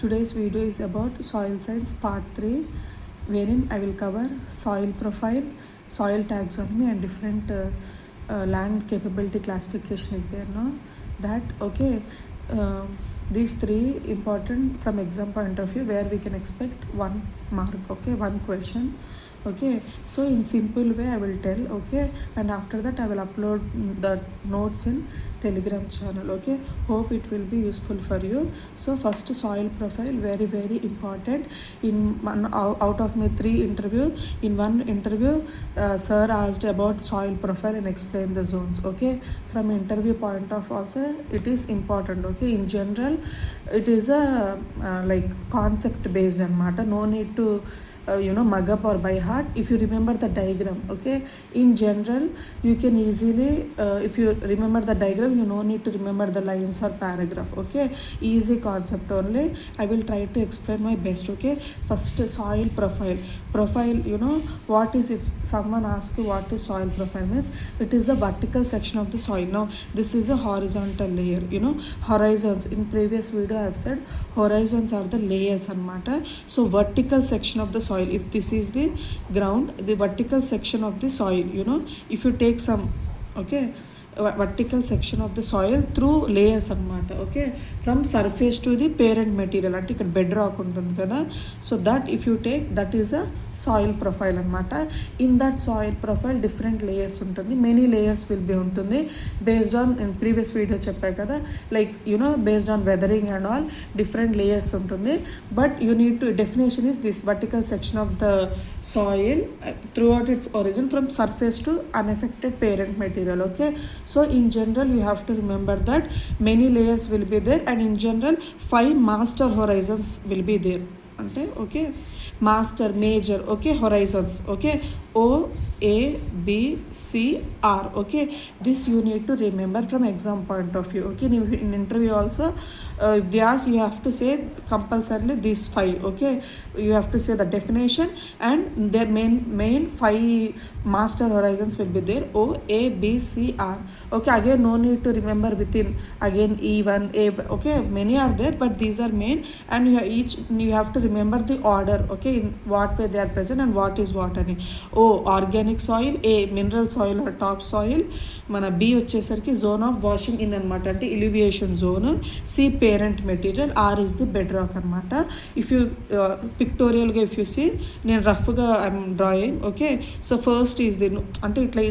Today's video is about soil science part 3, wherein I will cover soil profile, soil taxonomy and different land capability classification is there now. That okay, uh, these three important from exam point of view where we can expect 1 mark, okay, 1 question. Okay, so in simple way I will tell, okay, and after that I will upload the notes in Telegram channel. Okay, hope it will be useful for you. So first, soil profile, very important. In one out of my 3 interview, in one interview sir asked about soil profile and explain the zones. Okay, from interview point of also it is important. Okay, in general it is a like concept based anamata, no need to mug up or by heart. If you remember the diagram, okay, in general you can easily if you remember the diagram, you no need to remember the lines or paragraph. Okay, easy concept only. I will try to explain my best. Okay, first, soil profile, what is, if someone asks you what is soil profile means, it is a vertical section of the soil. Now this is a horizontal layer. Horizons, in previous video I have said horizons are the layers anamata. So vertical section of the soil, if this is the ground, the vertical section of the soil, if you take some, okay, vertical section of the soil through layers anamata. Okay, from surface to the parent material, అంటే ఇక్కడ bed rock ఉంటుంది కదా, so that if you take that is a soil profile అనమాట. In that soil profile different layers ఉంటుంది, many layers will be ఉంటుంది based on, నేను previous video చెప్పాను కదా, like based on weathering and all different layers ఉంటుంది. But you need to, definition is this vertical section of the soil throughout its origin from surface to unaffected parent material. Okay, so in general you have to remember that many layers will be there, and in general 5 master horizons will be there ante. Okay, master, major, okay, horizons, okay, O A B C R. Okay, this you need to remember from exam point of view. Okay, in interview also if they ask, you have to say compulsorily these 5. Okay, you have to say the definition and their main 5 master horizons will be there, O A B C R. Okay, again no need to remember within, again E1 A. Okay, many are there but these are main, and you have to remember the order. Okay, in what way they are present and what is what ani. O organic soil, A mineral soil or top soil, మన B వచ్చేసరికి zone of washing in అనమాట, అంటే eluviation zone. C parent material, R is the bed rock అనమాట. If you పిక్టోరియల్గా if you see, నేను రఫ్గా I'm drawing. Okay, so first is the, అంటే ఇట్లా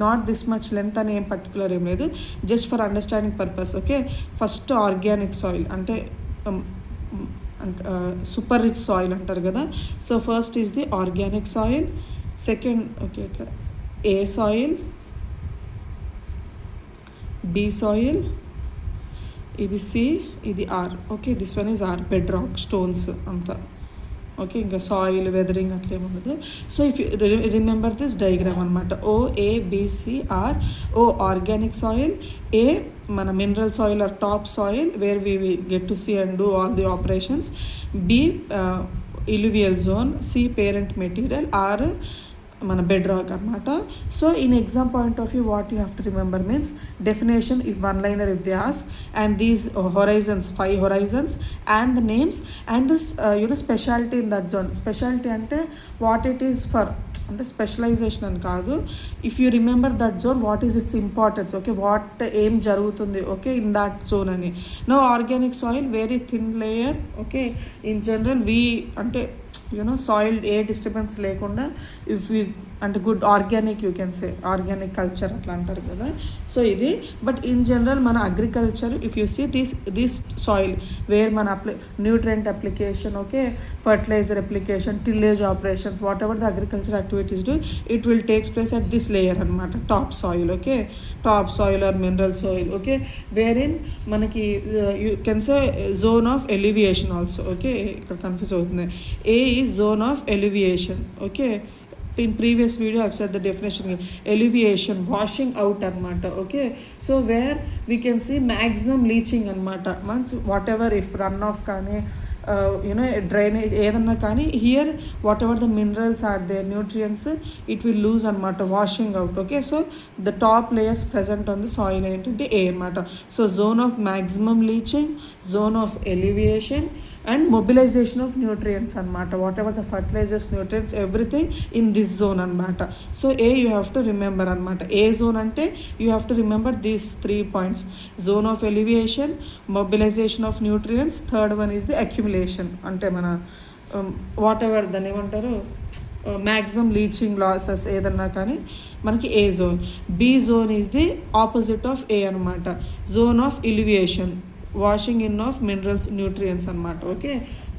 నాట్ దిస్ మచ్ లెంత్ అని ఏం పర్టికులర్ ఏం లేదు, just for understanding purpose. Okay, first organic soil అంటే సూపర్ రిచ్ సాయిల్ అంటారు కదా. So first is the organic soil. Second, okay, ఇట్లా ఏ సాయిల్, బి సాయిల్, ఇది సి, ఇది R. Okay, this one is R, bed rock stones అంతా. Okay, ఇంకా soil weathering అట్లేముండదు. So if you remember this diagram అనమాట, O A B C R. O organic soil, A మన mineral soil or top soil where we will get to see and do all the operations. B illuvial zone, C parent material, R మన bed rock అనమాట. So in exam point of view what you have to remember means definition, if one liner if they ask, and these horizons 5 horizons and the names and this speciality in that zone. Speciality అంటే what it is for, అంటే specialisation అని కాదు. If you remember that zone, what is its importance. Okay, what ఏం జరుగుతుంది okay in that zone అని. No organic soil very thin layer. Okay, in general we అంటే soil ఏ disturbance లేకుండా, if you అంటే good organic, you can say organic culture అట్లా అంటారు కదా. సో ఇది, బట్ ఇన్ జనరల్ మన agriculture if you see this soil where మన nutrient application, okay, fertiliser application, tillage operations, whatever the agriculture activities do, it will takes place at this layer అనమాట, top soil. Okay, top soil or mineral soil. Okay, where in మనకి you can say zone of eluviation also. Okay, ఇక్కడ confuse అవుతుంది. A is zone of eluviation. Okay, in previous video I've said the definition, elevation, washing out anamata. Okay, so where we can see maximum leaching anamata, once whatever if runoff కానీ drainage ఏదన్నా కానీ here whatever the minerals or their nutrients it will lose అనమాట washing out. Okay, so the top layers present on the soil ఏంటంటే A అనమాట. So zone of maximum leaching, zone of eluviation and mobilisation of nutrients అనమాట. Whatever the fertilisers, nutrients, everything in this zone అనమాట. So A you have to remember అనమాట. A zone అంటే you have to remember these 3 points: zone of eluviation, mobilization of nutrients, third one is the accumulation అంటే మన what ever దాన్ని ఏమంటారు maximum leaching losses ఏదన్నా కానీ మనకి A zone. B zone is the opposite of A అనమాట. Zone of eluviation, washing in of minerals, nutrients అనమాట. Okay,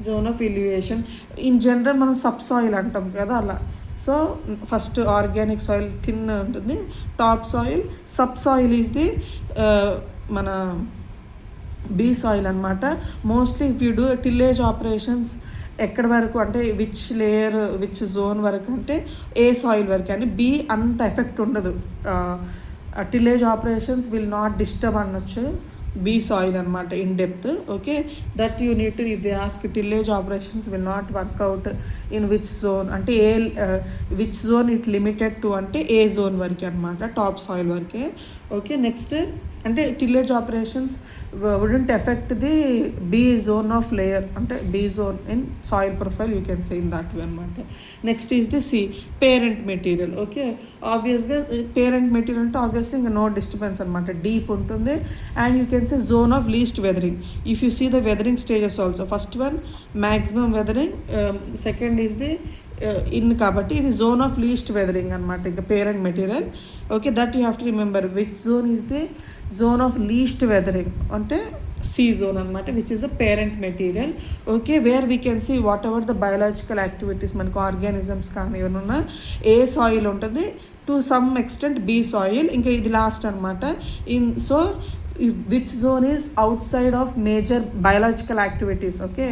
zone of elevation in general మనం సబ్ సాయిల్ అంటాం కదా అలా. So first organic soil thin ఉంటుంది, top soil. Sub soil is the మన B soil అనమాట. Mostly if you do tillage operations ఎక్కడి వరకు అంటే విచ్ లేయర్ విచ్ జోన్ వరకు అంటే ఏ సాయిల్ వరకు అని. బీ అంత ఎఫెక్ట్ ఉండదు, tillage operations will not disturb అనొచ్చు బీ సాయిల్ అనమాట in depth. Okay, that you need to ఇది ask tillage operations will not work out in which zone అంటే A which zone it limited to అంటే A zone వరకే అనమాట, top soil వరకే. Okay, next అంటే tillage operations wouldn't effect the B zone of layer అంటే B zone in soil profile you can say in that way అనమాట. Next is the C parent material. Okay, ఆబ్వియస్గా parent material అంటే obviously ఇంకా no disturbance అనమాట, deep ఉంటుంది. And you can say zone of least weathering. If you see the weathering stages also, first one maximum weathering, second is the in కాబట్టి ఇది zone of least weathering అనమాట ఇంకా parent material. Okay, that you have to remember which zone is the zone of least weathering అంటే C zone అనమాట, which is the parent material. Okay, where we can see whatever the biological activities మనకు organisms కానీ ఏమైనా A soil ఉంటుంది, to some extent B soil. ఇంకా ఇది last అనమాట. So which zone is outside of major biological activities. Okay,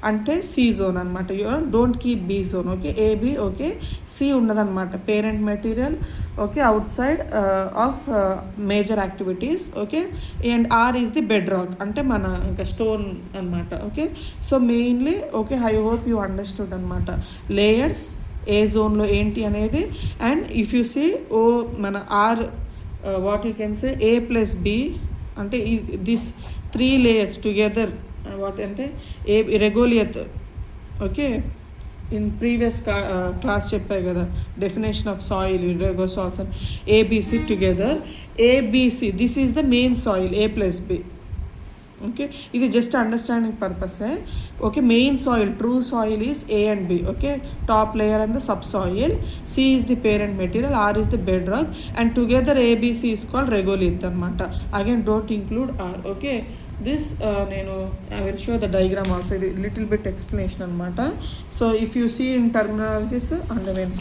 అంటే C zone అనమాట. You don't keep B zone. Okay, A B. Okay, C ఉండదన్నమాట parent material. Okay, outside of major activities. Okay, and R is the bed rock అంటే మన ఇంకా stone అనమాట. Okay, so mainly okay I hope you understood అనమాట layers A జోన్లో ఏంటి అనేది. And if you see మన or what you can say A plus B అంటే దిస్ 3 layers టుగెదర్ వాట్ అంటే A regolith. Okay, in previous class చెప్పాయి కదా definition of soil, rego soils and A B C together. A B C this is the main soil A plus B. Okay, ఇది just understanding పర్పసే. Okay, main soil true soil is A and B. Okay, top layer and the sub soil. C is the parent material, R is the bed rock and together A B C is called regolith అనమాట. Again don't include R. Okay, this నేను I will show the diagram also. ఇది little bit explanation అనమాట. So if you see in terminologies and mean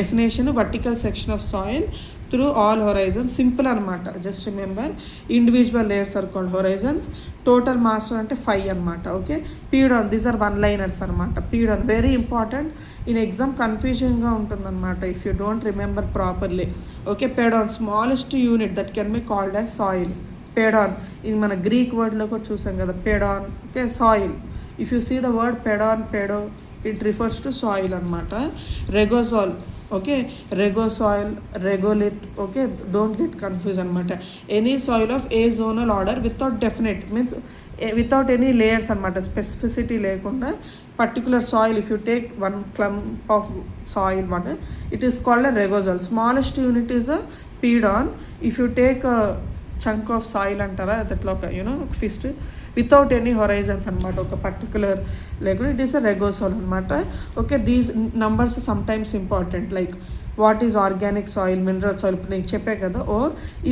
definition vertical section of soil through all horizons simple అనమాట. Just remember individual layers are called horizons. Total master అంటే 5 అనమాట. Okay, pedon these are 1 liners అనమాట. Pedon very important in exam, కన్ఫ్యూజన్గా ఉంటుందన్నమాట if you don't remember properly. Okay, pedon smallest unit that can be called as soil. Pedon ఇది మన Greek వర్డ్లో కూడా చూసాం కదా pedon. Okay, soil. If you see the word pedon, pedo it refers to soil అనమాట. Regosol. Okay, rego soil, regolith. Okay, don't get confuse అనమాట. Any soil of azonal order without definite means without any layers అనమాట, specificity లేకుండా particular soil. If you take 1 clump of soil one it is called a regosol. Smallest unit is a pedon. If you take chunk of soil అంటారా దట్లో ఒక fist without any horizons అనమాట, ఒక particular లేకుండా it is a regosol అనమాట. Okay, these numbers sometimes important like what is organic soil, mineral soil. ఇప్పుడు నేను చెప్పే కదా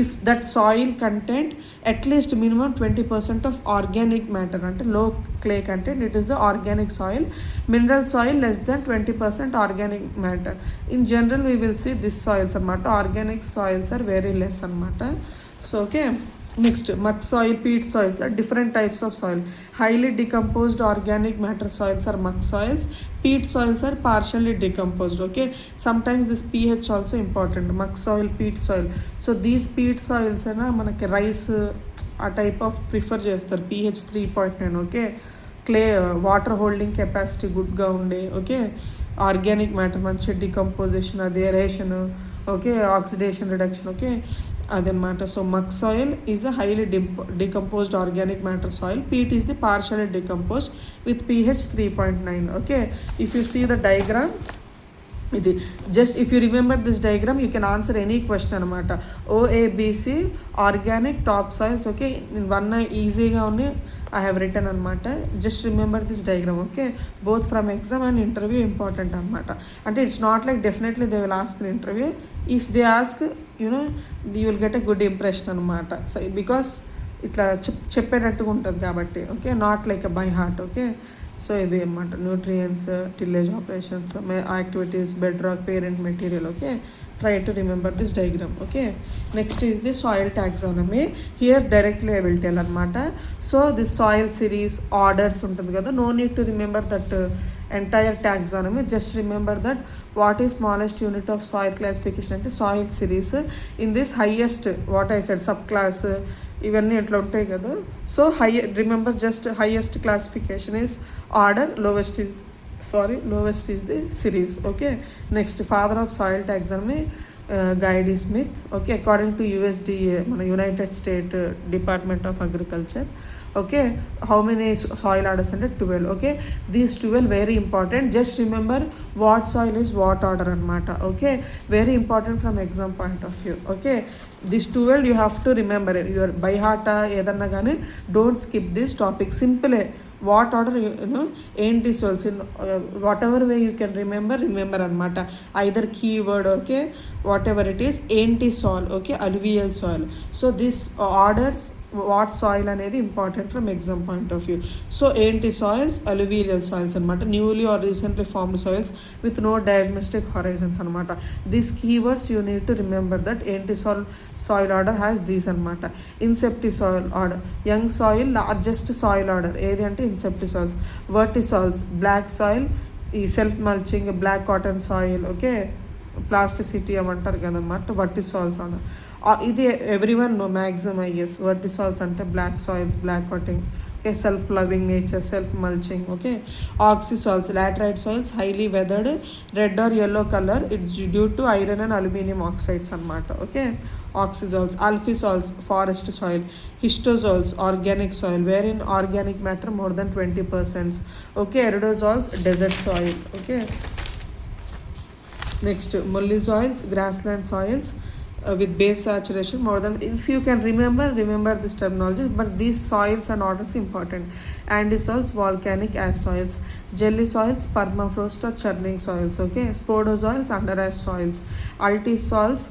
if that soil content at least minimum 20% of organic matter అంటే low clay content it is the organic soil. Mineral soil less than 20% organic matter. In general we will see this soils అనమాట. Organic soils are very less అనమాట. So okay, next mud soil, peat soils are different types of soil. Highly decomposed organic matter soils are mud soils. Peat soils are partially decomposed. Okay, sometimes this pH also important. Mud soil, peat soil. So these peat soils అయినా మనకి rice ఆ type of prefer చేస్తారు pH 3.9. Okay, clay water holding capacity గుడ్గా ఉండే, okay, organic matter మంచి decomposition, అది aeration, okay, oxidation reduction, okay, అదనమాట. So muck soil is a highly decomposed organic matter soil. Peat is the partially decomposed with pH 3.9. Okay, if you see the diagram, ఇది just if you remember this diagram you can answer any question అనమాట. O A B C organic top soils, okay, one ఈజీగా ఉన్నాయి I have return అనమాట. Just remember this diagram, okay, both from exam and interview important అనమాట. అంటే it's not like definitely they will ask in interview, if they ask you know you will get a good impression అనమాట. So because ఇట్లా చెప్పేటట్టుగా ఉంటుంది కాబట్టి, okay, not like a by heart, okay. So ఇది అన్నమాట nutrients, tillage operations, activities, bed rock, parent material, okay. Try to remember this diagram, okay. Next is the soil taxonomy. Here directly I will tell అనమాట. So this soil series orders ఉంటుంది కదా, no need to remember that entire taxonomy, just remember that what is smallest unit of soil classification అంటే soil series. In this highest what I said sub class ఇవన్నీ ఎట్లా ఉంటాయి కదా. So remember just highest classification is order, lowest is the series, okay. Next father of soil taxonomy Guy D Smith, okay, according to USDA మన United State Department of Agriculture, okay. How many soil orders అంటే 12, okay. These 12 very important. Just remember what soil is what order అనమాట, okay. Very important from exam point of view, okay. This 12 you have to remember your by heart ఏదన్నా కానీ don't skip this topic. సింపులే what order entisols in whatever way you can remember అనమాట. Either keyword, okay, whatever it is, entisol, okay, alluvial soil. So this orders what soil అనేది important from exam point of view. So entisols, alluvial soils అనమాట, newly or recently formed soils with no diagnostic horizons అనమాట. These keywords you need to remember that entisol order has these అనమాట. Inceptisol order, young soil largest soil order ఏది అంటే inceptisols. Vertisols, black soil, ఈ self mulching, black cotton soil, okay, plasticity అవంటారు కదన్నమాట, vertisols order. ఇది every one know maximum is vertisols అంటే black soils, black cotton, okay, self loving nature, self mulching, okay. Oxisols, laterite soils, highly weathered, red or yellow colour, it's due to iron and aluminium oxides అనమాట, okay. Oxisols, alfisols, forest soil, histosols, organic soil where in organic matter more than 20%, okay. Aridisols, desert soil, okay. Next mollisols, grassland soils with base saturation more than, if you can remember this terminology, but these soils and orders important. Andisols, volcanic ash soils, jelly soils, permafrost or churning soils, okay. Spodosoils, under ash soils, altisols,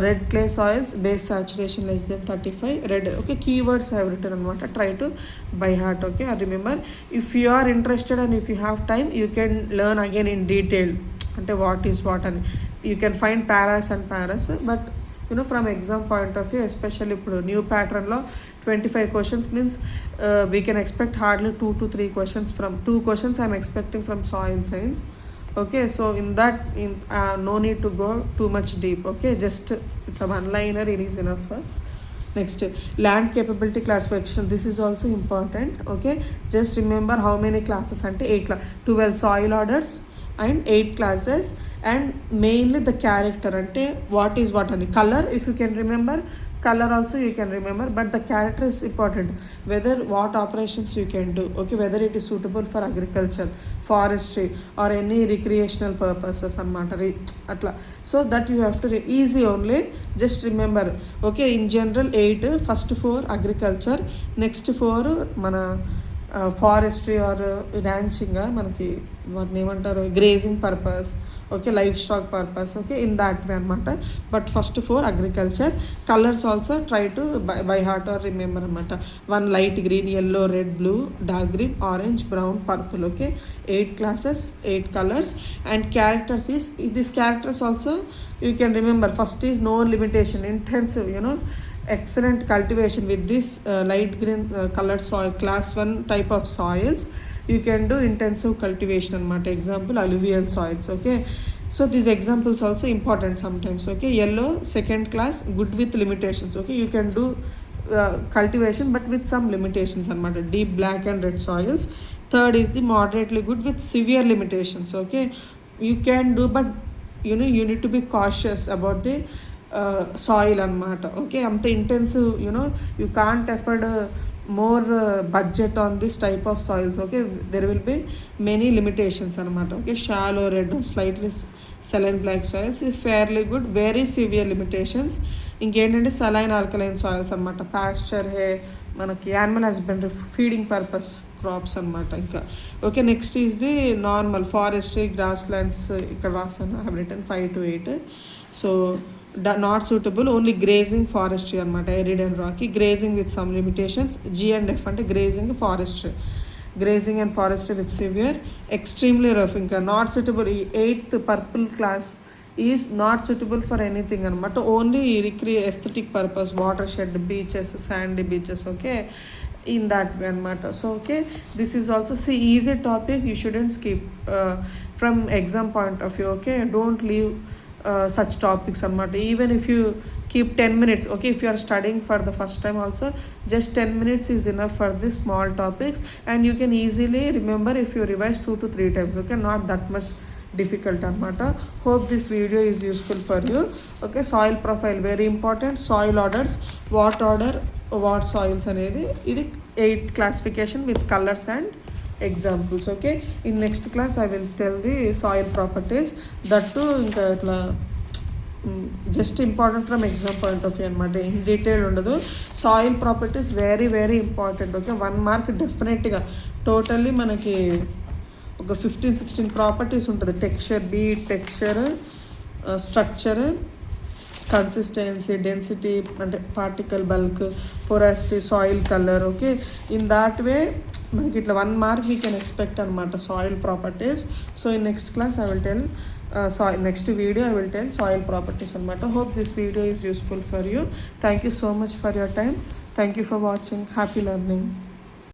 red clay soils, base saturation less than 35, red, okay. Keywords I have written anamata, try to by heart, okay. Remember, if you are interested and if you have time you can learn again in detail అంటే what is what అని. You can find paras and paras, but from exam point of view especially ఇప్పుడు new ప్యాటర్న్లో 25 questions means we can expect hardly 2 to 3 questions from 2 questions I'm expecting from soil science, okay. So in that no need to go too much deep, okay, just the one liner it is enough. Next, land capability classification, this is also important, okay. Just remember how many classes ante 12 soil orders and 8 classes, and mainly the character ante what is what ani. Color, if you can remember color also you can remember, but the character is important, whether what operations you can do, okay, whether it is suitable for agriculture, forestry or any recreational purposes anamata atla. So that you have to easy only, just remember, okay. In general 8, first 4 agriculture, next 4 mana forestry or ranching, మనకి వాటిని ఏమంటారు, grazing purpose, okay, livestock purpose, okay, in that way అనమాట. But first 4 agriculture. Colours also try to by heart or remember అనమాట. 1 light green, yellow, red, blue, dark green, orange, brown, purple, okay. 8 classes, 8 colors. And characters is, these characters also you can remember. First is no limitation, intensive, excellent cultivation with this light green colored soil, class 1 type of soils you can do intensive cultivation anamata. Example, alluvial soils, okay. So these examples also important sometimes, okay. Yellow, second class, good with limitations, okay. You can do cultivation but with some limitations anamata. Deep black and red soils. third is the moderately good with severe limitations. Okay, you can do, but you need to be cautious about the soil anamata. Okay, anta intensive, you can't afford more budget on this type of soils. Okay, there will be many limitations anamata. Okay, shallow red or slightly saline black soils is fairly good. Very severe limitations ఇంకేంటంటే saline alkaline soils అనమాట, pasture hay మనకి animal husbandry feeding purpose crops అనమాట. ఇంకా okay, next is the normal forestry grass lands. ఇక్కడ రాసాను, have written 5 to 8. So not suitable, only grazing forestry అనమాట, arid and rocky. Grazing with some limitations. G&F అంటే grazing forestry, grazing and forestry with severe. Extremely rough, ఇంకా not suitable. ఈ 8th purple class is not suitable for anything అనమాట, only aesthetic purpose, water shed, beaches, sandy beaches. Okay, in that way అనమాట. So okay, this is also easy topic, you shouldn't skip from exam point of view. Okay, don't leave such topics అనమాట. Even if you keep 10 minutes, okay, if you are studying for the first time also, just 10 minutes is enough for these small topics, and you can easily remember if you revise 2 to 3 times. Okay, not that much difficult anamata. Hope this video is useful for you. Okay, soil profile very important. Soil orders, what order what soils anedi idi 8 classification with colors and examples. Okay, in next class I will tell the soil properties, that too ఇంకా ఇట్లా just important from exam point of view అనమాట, in detail ఉండదు. Soil properties very very important. Okay, 1 mark డెఫినెట్గా. Totally మనకి ఒక 15-16 properties ఉంటుంది. Texture, structure, consistency, density అంటే particle bulk, పొరాసిటీ, soil colour. Okay, in that వే మనకి ఇట్లా 1 mark వీ కెన్ ఎక్స్పెక్ట్ అనమాట soil properties. So in next class I will tell next video I will tell soil properties అనమాట. Hope this video is useful for you. Thank you so much for your time. Thank you for watching. Happy learning.